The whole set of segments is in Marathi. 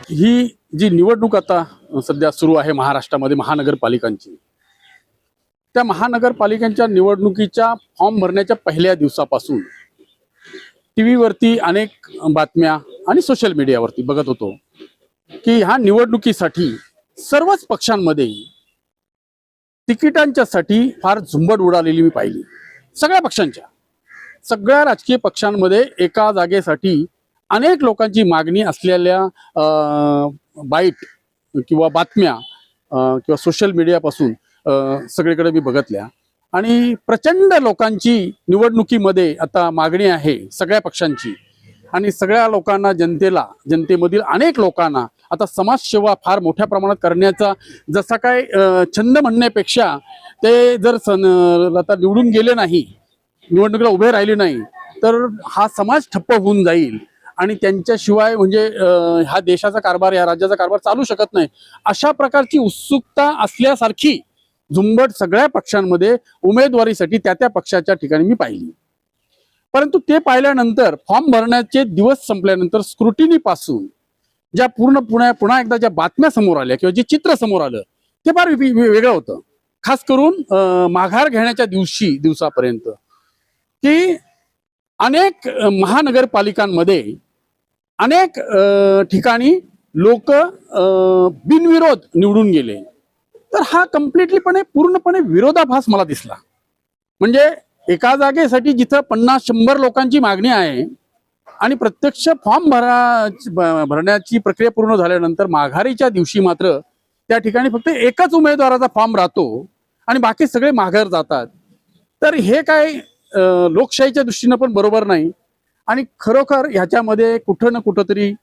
ही जी निवडणूक आता सध्या सुरू आहे महाराष्ट्रामध्ये महानगरपालिकांची, त्या महानगरपालिकांच्या निवडणुकीच्या फॉर्म भरण्याच्या पहिल्या दिवसापासून टीव्हीवरती अनेक बातम्या आणि सोशल मीडियावरती बघत होतो की ह्या निवडणुकीसाठी सर्वच पक्षांमध्ये तिकिटांच्यासाठी फार झुंबड उडालेली मी पाहिली. सगळ्या पक्षांच्या, सगळ्या राजकीय पक्षांमध्ये एका जागेसाठी अनेक लोकांची मागणी असलेल्या बाईट किंवा बातम्या किंवा सोशल मीडियापासून सगळीकडे मी बघितल्या. आणि प्रचंड लोकांची निवडणुकीमध्ये आता मागणी आहे सगळ्या पक्षांची. आणि सगळ्या लोकांना, जनतेमधील अनेक लोकांना आता समाजसेवा फार मोठ्या प्रमाणात करण्याचा जसा काय छंद म्हणण्यापेक्षा ते जर आता निवडून गेले नाही, निवडणुकीला उभे राहिले नाही, तर हा समाज ठप्प होऊन जाईल आणि त्यांच्याशिवाय म्हणजे ह्या देशाचा कारभार, या राज्याचा कारभार चालू शकत नाही, अशा प्रकारची उत्सुकता असल्यासारखी झुंबड सगळ्या पक्षांमध्ये उमेदवारीसाठी त्या पक्षाच्या ठिकाणी मी पाहिली. परंतु ते पाहिल्यानंतर फॉर्म भरण्याचे दिवस संपल्यानंतर स्क्रुटिनी पासून ज्या पुन्हा एकदा ज्या बातम्या समोर आल्या किंवा जे चित्र समोर आलं ते फार वेगळं होतं. खास करून माघार घेण्याच्या दिवसापर्यंत की अनेक महानगरपालिकांमध्ये अनेक ठिकाणी लोक बिनविरोध निवडून गेले. तर हा पूर्णपणे विरोधाभास मला दिसला. म्हणजे एका जागेसाठी जिथं 50-100 लोकांची मागणी आहे आणि प्रत्यक्ष फॉर्म भरण्याची प्रक्रिया पूर्ण झाल्यानंतर माघारीच्या दिवशी मात्र त्या ठिकाणी फक्त एकच उमेदवाराचा फॉर्म राहतो आणि बाकी सगळे माघार जातात. तर हे काय लोकशाहीच्या दृष्टीनं पण बरोबर नाही. आणि खरोखर ह्याच्यामध्ये कुठं ना कुठंतरी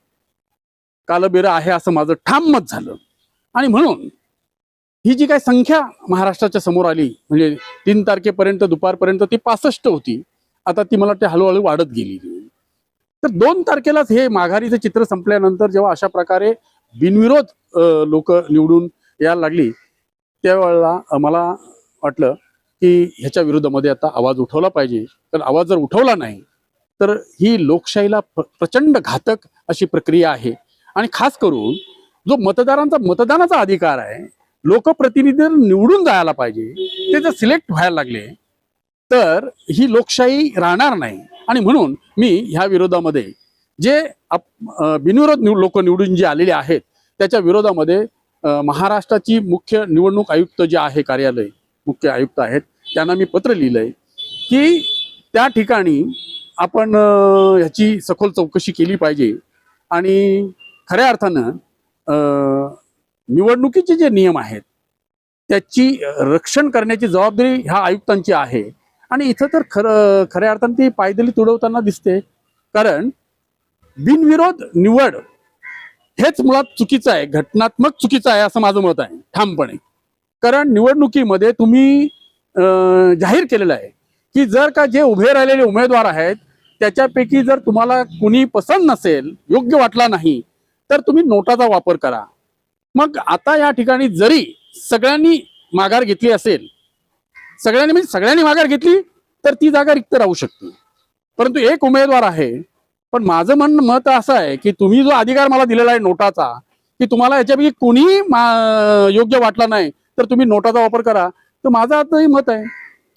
कालबेरं आहे असं माझं ठाम मत झालं. आणि म्हणून ही जी काही संख्या महाराष्ट्राच्या समोर आली, म्हणजे 3 तारखेपर्यंत दुपारपर्यंत ती 65 होती, आता ती मला वाटते हळूहळू वाढत गेली. तर 2 तारखेलाच हे माघारीचं चित्र संपल्यानंतर जेव्हा अशा प्रकारे बिनविरोध लोक निवडून यायला लागली, त्यावेळेला मला वाटलं की ह्याच्या विरोधामध्ये आता आवाज उठवला पाहिजे. कारण आवाज जर उठवला नाही तर ही लोकशाहीला प्रचंड घातक अशी प्रक्रिया आहे. आणि खास करून जो मतदानाचा अधिकार आहे, लोकप्रतिनिधी निवडून जायला पाहिजे, ते जर सिलेक्ट व्हायला लागले तर ही लोकशाही राहणार नाही. आणि म्हणून मी ह्या विरोधामध्ये जे बिनविरोध लोक निवडून जे आलेले आहेत त्याच्या विरोधामध्ये महाराष्ट्राची मुख्य निवडणूक आयुक्त जे आहे, कार्यालय मुख्य आयुक्त आहेत, त्यांना मी पत्र लिहिलंय की त्या ठिकाणी आपण ह्याची सखोल चौकशी केली पाहिजे. आणि खऱ्या अर्थानं निवडणुकीचे जे नियम आहेत त्याची रक्षण करण्याची जबाबदारी ह्या आयुक्तांची आहे. आणि इथं तर खऱ्या अर्थानं ती पायदली तुडवताना दिसते. कारण बिनविरोध निवड हेच मुळात चुकीचं आहे, घटनात्मक चुकीचं आहे असं माझं मत आहे ठामपणे. कारण निवडणुकीमध्ये तुम्ही जाहीर केलेलं आहे की जर का जे उभे राहिलेले उमेदवार आहेत त्याच्यापैकी जर तुम्हाला कुणी पसंत नसेल, योग्य वाटला नाही, तर तुम्ही नोटाचा वापर करा. मग आता या ठिकाणी जरी सगळ्यांनी माघार घेतली असेल, सगळ्यांनी माघार घेतली तर ती जागा रिक्त राहू शकते. परंतु एक उमेदवार आहे. पण माझं मत असं आहे की तुम्ही जो अधिकार मला दिलेला आहे नोटाचा, की तुम्हाला याच्यापैकी कोणीही योग्य वाटला नाही तर तुम्ही नोटाचा वापर करा. तर माझं आताही मत आहे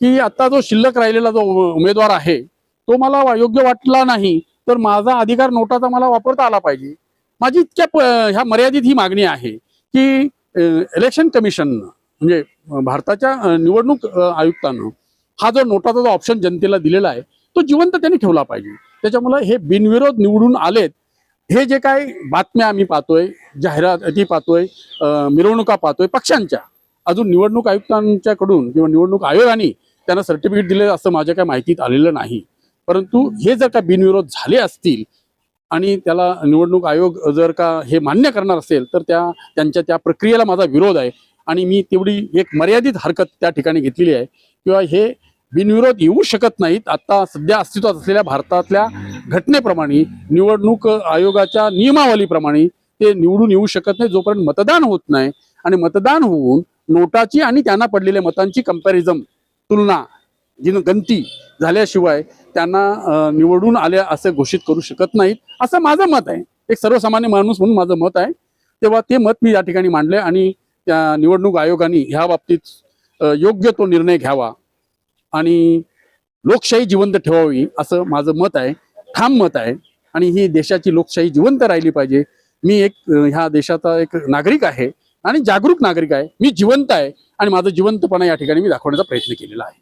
की आता जो शिल्लक राहिलेला जो उमेदवार आहे तो मला योग्य वाटला नाही तर माझा अधिकार नोटाचा मला वापरता आला पाहिजे. माझी ह्या मर्यादित ही मागणी आहे की इलेक्शन कमिशननं, म्हणजे भारताच्या निवडणूक आयुक्तानं हा जो नोटाचा जो ऑप्शन जनतेला दिलेला आहे तो जिवंत त्यांनी ठेवला पाहिजे. त्याच्यामुळे हे बिनविरोध निवडून आलेत, हे जे काय बातम्या आम्ही पाहतोय, जाहिराती पाहतोय, मिरवणुका पाहतोय पक्षांच्या, अजून निवडणूक आयुक्तांच्याकडून किंवा निवडणूक आयोगाने त्यांना सर्टिफिकेट दिले असं माझ्या काय माहितीत आलेलं नाही. परंतु हे जर का बिनविरोध झाले असतील आणि त्याला निवडणूक आयोग जर का हे मान्य करणार असेल तर त्यांच्या त्या प्रक्रियेला माझा विरोध आहे. आणि मी तेवढी एक मर्यादित हरकत त्या ठिकाणी घेतलेली आहे किंवा हे बिनविरोध येऊ शकत नाहीत. आता सध्या अस्तित्वात असलेल्या भारतातल्या घटनेप्रमाणे, निवडणूक आयोगाच्या नियमावलीप्रमाणे ते निवडून येऊ शकत नाही जोपर्यंत मतदान होत नाही. आणि मतदान होऊन नोटाची आणि त्यांना पडलेल्या मतांची कंपॅरिझन, तुलना, गणती झाल्याशिवाय त्यांना निवडून आल्या असं घोषित करू शकत नाहीत असं माझं मत आहे. एक सर्वसामान्य माणूस म्हणून माझं मत आहे. तेव्हा ते मत मी या ठिकाणी मांडले आणि त्या निवडणूक आयोगाने ह्या बाबतीत योग्य तो निर्णय घ्यावा आणि लोकशाही जिवंत ठेवावी असं माझं मत आहे, ठाम मत आहे. आणि ही देशाची लोकशाही जिवंत राहिली पाहिजे. मी एक ह्या देशाचा एक नागरिक आहे आणि जागरूक नागरिक आहे. मी जिवंत आहे आणि माझं जिवंतपणा या ठिकाणी मी दाखवण्याचा प्रयत्न केलेला आहे.